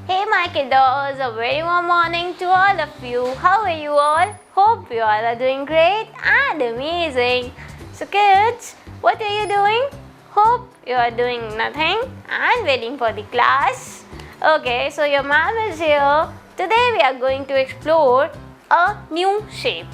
Hey my kiddos, a very warm morning to all of you. How are you all? Hope you all are doing great and amazing. So kids, what are you doing? Hope you are doing nothing and waiting for the class. Okay, so your mom is here. Today we are going to explore a new shape.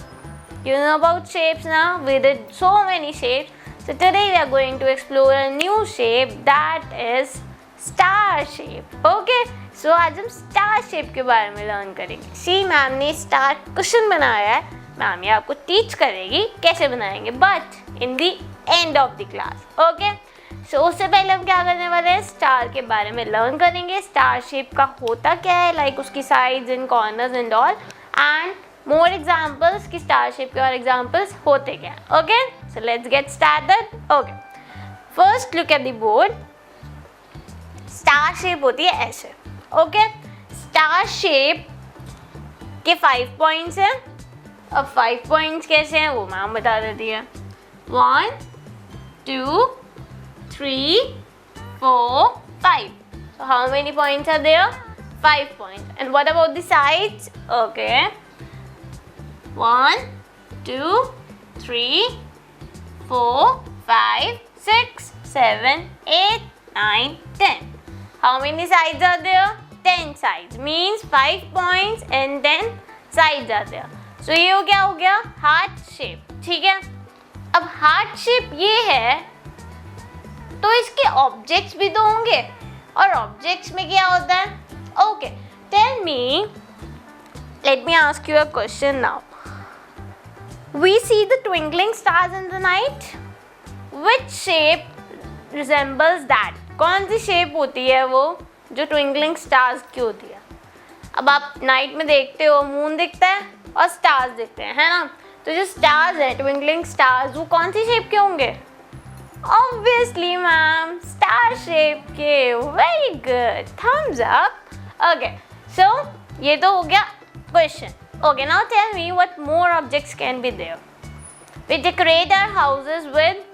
You know about shapes now? We did so many shapes. So today we are going to explore a new shape that is star shape. Okay, so आज हम star shape के बारे में learn करेंगे. See ma'am ने star question बनाया है. Ma'am ये आपको टीच करेगी कैसे बनाएंगे, but in the end of the class. Okay, so उससे पहले हम क्या करने वाले हैं, स्टार के बारे में लर्न करेंगे. स्टार शेप का होता क्या है, लाइक उसकी sides and corners and all, and more examples कि स्टार शेप के और एग्जाम्पल्स होते क्या है. Okay, so let's get started. Okay, first look at the board. Star shape होती है ऐसे. ओके, स्टार शेप के 5 पॉइंट्स हैं. अब 5 पॉइंट्स कैसे हैं वो मैम बता देती है. 1 2 3 4 5. So how many points are there? 5 points. And what about the sides? Okay, 1 2 3 4 5 6 7 8 9 10. How many sides are there? 10 sides. Means 5 points and 10 sides are there. So ये हो गया हार्ट शेप. ठीक है, अब हार्ट शेप ये है तो इसके ऑब्जेक्ट्स भी तो होंगे, और ऑब्जेक्ट्स में क्या होता है. Okay, tell me, let me ask you a question now. We see the twinkling stars in the night. Which shape resembles that? कौन सी शेप होती है वो जो ट्विंकलिंग स्टार्स की होती है. अब आप नाइट में देखते हो, मून दिखता है और स्टार्स दिखते हैं, है ना. तो जो स्टार्स हैं, ट्विंकलिंग स्टार्स, वो कौन सी शेप के होंगे. ऑब्वियसली मैम, स्टार शेप के. Very good, thumbs up. Okay, so ये तो हो गया question. Okay, now tell me what more objects can be there. We decorate our houses with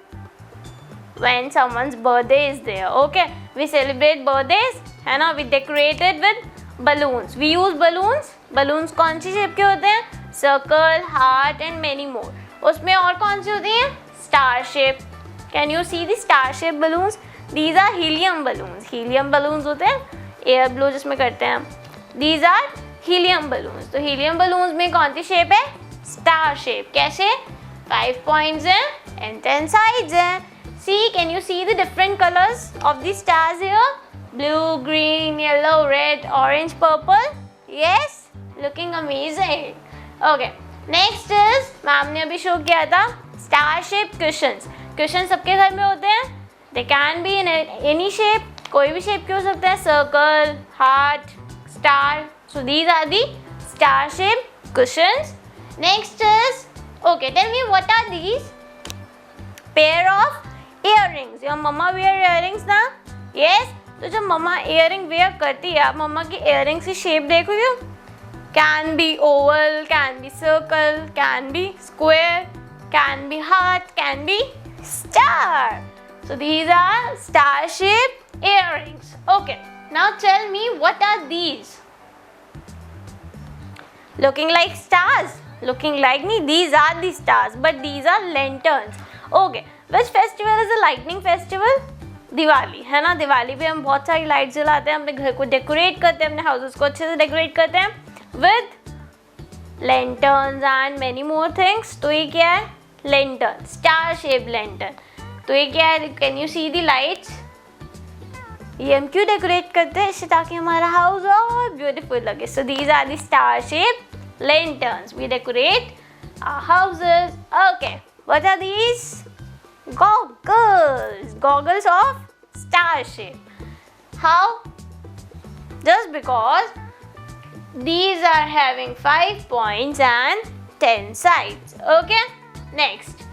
when someone's birthday is there. Okay, we celebrate birthdays, है ना. we decorate it with balloons. we use balloons. balloons कौन सी shape के होते हैं, circle, heart and many more. उसमें और कौन सी होती हैं, star shape. can you see the star shape balloons? these are helium balloons. helium balloons होते हैं air blow जिसमें करते हैं हम. these are helium balloons. तो helium balloons में कौन सी शेप है, star shape. कैसे, 5 points हैं and 10 sides हैं. See, can you see the different colors of the stars here? Blue, green, yellow, red, orange, purple. Yes, looking amazing. Okay, next is, ma'am ने अभी show किया था star shaped cushions. Cushions सबके घर में होते हैं. They can be in any shape. कोई भी shape के हो सकते हैं, circle, heart, star. So these are the star shaped cushions. Next is, okay, tell me what are these? Pair of earrings. your mama wear earrings ना. yes, तो जब मम्मा earring wear करती है, आप मम्मा की earrings की shape देखो. can be oval, can be circle, can be square, can be heart, can be star. so these are star shaped earrings. okay, now tell me what are these. looking like stars. looking like नहीं, these are the stars but these are lanterns. okay, which festival is a lightning festival? Diwali, है ना. दिवाली पे हम बहुत सारी lights जलाते हैं, अपने घर को डेकोरेट करते हैं, अपने हाउसेस को अच्छे से डेकोरेट करते हैं with lanterns and many more things. तो ये क्या है, लैंटर्न, स्टार शेप लैंटर्न. तो ये क्या है, can you see the lights. ये हम क्यों डेकोरेट करते हैं, इससे ताकि हमारा हाउस और ब्यूटीफुल लगे. So these are the star shape lanterns. We decorate our houses. Okay, what are these? goggles of star shape. how? just because these are having 5 points and 10 sides. okay, next,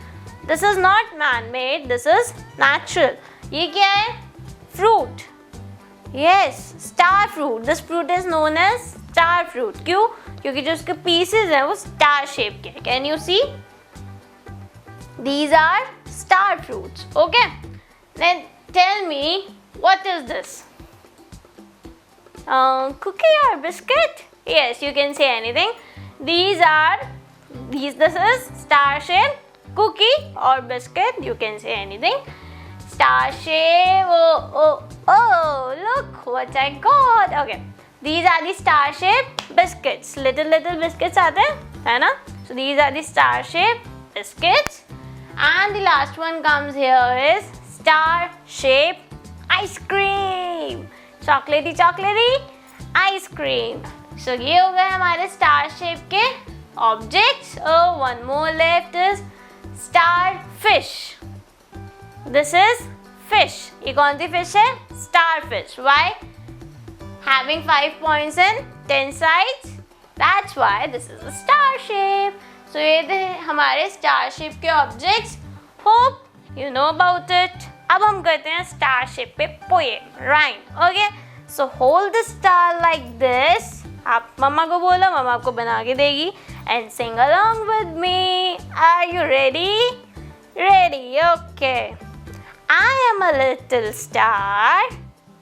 this is not man made, this is natural. ये क्या है, fruit. yes, star fruit. this fruit is known as star fruit. क्यों? क्योंकि जो उसके pieces हैं वो star shape के. can you see? these are star fruits. okay, then tell me what is this. cookie or biscuit? Yes, you can say anything. This is star shape, cookie or biscuit. You can say anything. Star shape. Oh, look what I got. Okay, these are the star shape biscuits. Little biscuits आते हैं, है ना? So these are the star shape biscuits. And the last one comes here is star shape ice cream. Chocolatey ice cream. So ये हो गए हमारे star shape के objects. Oh, one more left is starfish. This is fish. ये कौन सी fish है? Starfish. Why? Having 5 points and 10 sides. That's why this is a star shape. So ये थे हमारे star shape के objects. Hope you know about it. अब हम करते हैं star shape पे poem, rhyme. Okay? So hold the star like this. आप मम्मा को बोलो, मम्मा आपको बना के देगी. And sing along with me. Are you ready? Ready. Okay. I am a little star.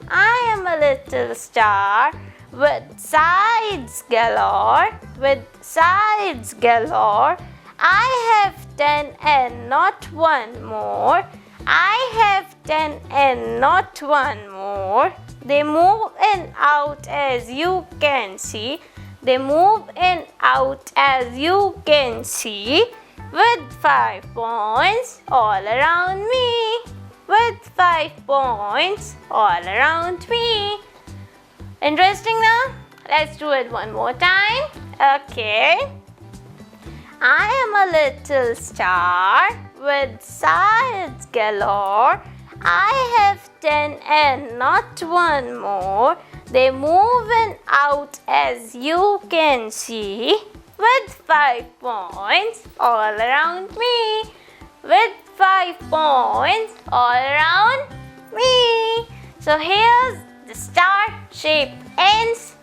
I am a little star with sides galore. With sides galore. I have 10 and not one more. I have 10 and not one more. They move in out as you can see. They move in out as you can see. With 5 points all around me. With 5 points all around me. Interesting now? Let's do it one more time. Okay. I am a little star with sides galore. I have 10 and not one more. They move in out as you can see. With 5 points all around me. With 5 points all around me. So here's the star shape ends.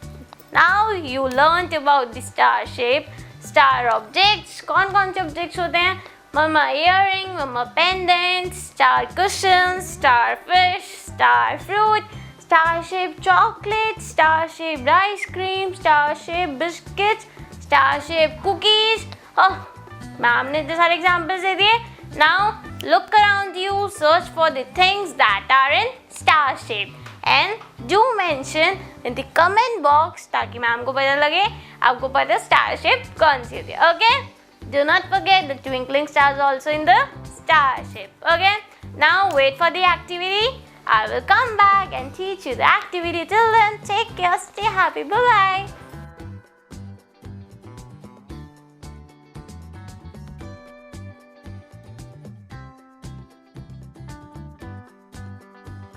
Now you learnt about the star shape. Star objects. कौन से objects होते हैं? Mama earring, mama pendants, star cushions, starfish, star fruit, star shaped chocolate, star shaped ice cream, star shaped biscuits, star shaped cookies. Oh, ma'am ने इतने सारे examples दे दिए. Now look around you, search for the things that are in star shape and do mention in the comment box ताकि ma'am को पता लगे आपको पता star shape कौन सी होती है. Okay? Do not forget the twinkling stars also in the star shape. Okay? Now wait for the activity. I will come back and teach you the activity. Till then, take care, stay happy. Bye-bye.